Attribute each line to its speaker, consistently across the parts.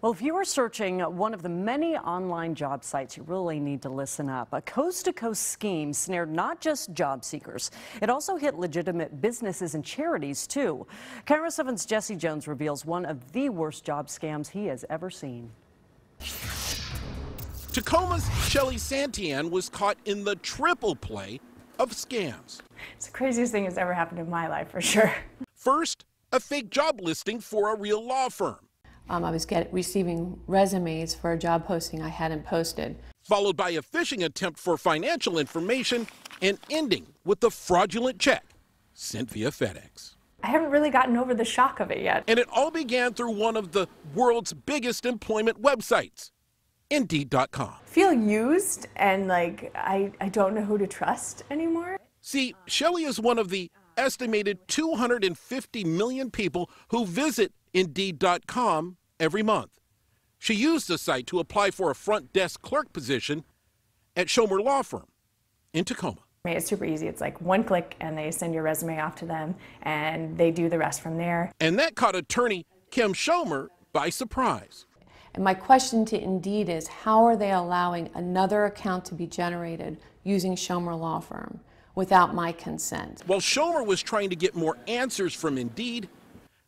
Speaker 1: Well, if you are searching one of the many online job sites, you really need to listen up. A coast-to-coast scheme snared not just job seekers. It also hit legitimate businesses and charities, too. KIRO 7's Jesse Jones reveals one of the worst job scams he has ever seen.
Speaker 2: Tacoma's Shelly Santian was caught in the triple play of scams.
Speaker 3: It's the craziest thing that's ever happened in my life, for sure.
Speaker 2: First, a fake job listing for a real law firm.
Speaker 4: I was receiving resumes for a job posting I hadn't posted.
Speaker 2: Followed by a phishing attempt for financial information and ending with a fraudulent check sent via FedEx.
Speaker 3: I haven't really gotten over the shock of it yet.
Speaker 2: And it all began through one of the world's biggest employment websites, Indeed.com.
Speaker 3: I feel used and like I don't know who to trust anymore.
Speaker 2: See, Shelly is one of the estimated 250 million people who visit Indeed.com every month. She used the site to apply for a front desk clerk position at Schomer Law Firm in Tacoma.
Speaker 3: It's super easy. It's like one click and they send your resume off to them and they do the rest from there.
Speaker 2: And that caught attorney Kim Schomer by surprise.
Speaker 4: And my question to Indeed is, how are they allowing another account to be generated using Schomer Law Firm without my consent?
Speaker 2: While Schomer was trying to get more answers from Indeed,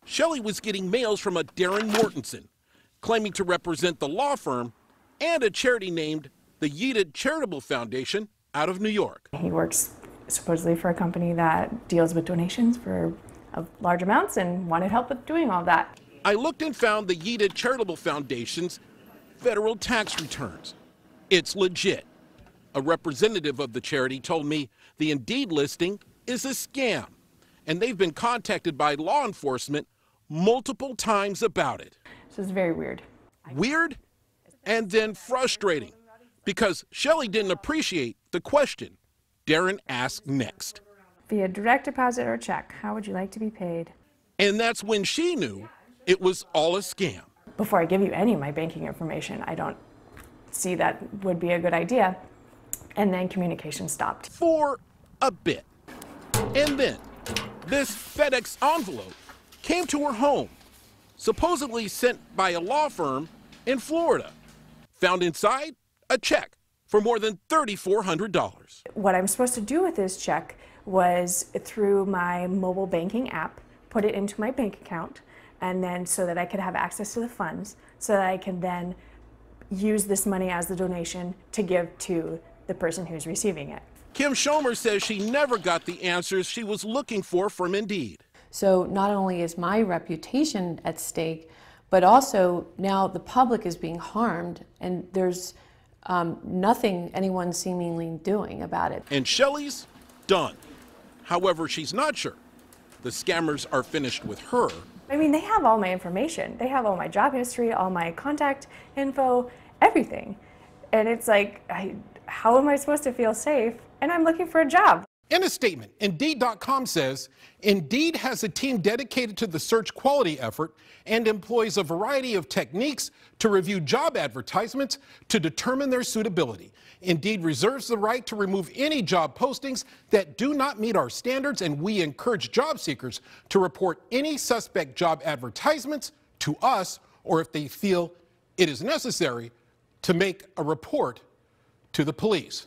Speaker 2: Shelly was getting mails from a Darren Mortensen, claiming to represent the law firm and a charity named the Yeated Charitable Foundation out of New York.
Speaker 3: He works supposedly for a company that deals with donations for large amounts and wanted help with doing all that.
Speaker 2: I looked and found the Yeated Charitable Foundation's federal tax returns. It's legit. A representative of the charity told me the Indeed listing is a scam, and they've been contacted by law enforcement multiple times about it.
Speaker 3: So it's very weird.
Speaker 2: Weird and then frustrating, because Shelly didn't appreciate the question Darren asked next.
Speaker 3: Via direct deposit or check, how would you like to be paid?
Speaker 2: And that's when she knew it was all a scam.
Speaker 3: Before I give you any of my banking information, I don't see that would be a good idea. And then communication stopped.
Speaker 2: For a bit. And then this FedEx envelope came to her home, supposedly sent by a law firm in Florida. Found inside a check for more than $3,400.
Speaker 3: What I'm supposed to do with this check was, through my mobile banking app, put it into my bank account, and then so that I could have access to the funds, so that I can then use this money as the donation to give to the person who's receiving it.
Speaker 2: Kim Schomer says she never got the answers she was looking for from Indeed.
Speaker 4: So not only is my reputation at stake, but also now the public is being harmed, and there's nothing anyone's seemingly doing about it.
Speaker 2: And Shelly's done. However, she's not sure the scammers are finished with her.
Speaker 3: I mean, they have all my information. They have all my job history, all my contact info, everything. And it's like, how am I supposed to feel safe? And I'm looking for a job.
Speaker 2: In a statement, Indeed.com says, Indeed has a team dedicated to the search quality effort and employs a variety of techniques to review job advertisements to determine their suitability. Indeed reserves the right to remove any job postings that do not meet our standards, and we encourage job seekers to report any suspect job advertisements to us, or if they feel it is necessary, to make a report to the police.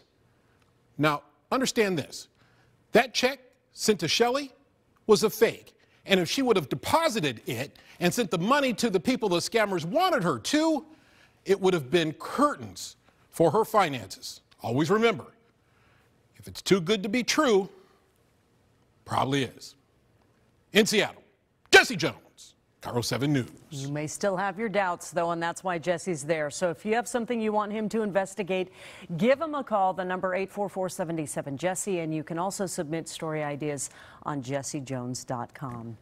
Speaker 2: Now, understand this. That check sent to Shelly was a fake. And if she would have deposited it and sent the money to the people the scammers wanted her to, it would have been curtains for her finances. Always remember, if it's too good to be true, probably is. In Seattle, Jesse Jones, KIRO 7 News.
Speaker 1: You may still have your doubts, though, and that's why Jesse's there. So if you have something you want him to investigate, give him a call, the number 844-77-JESSE, and you can also submit story ideas on jessejones.com.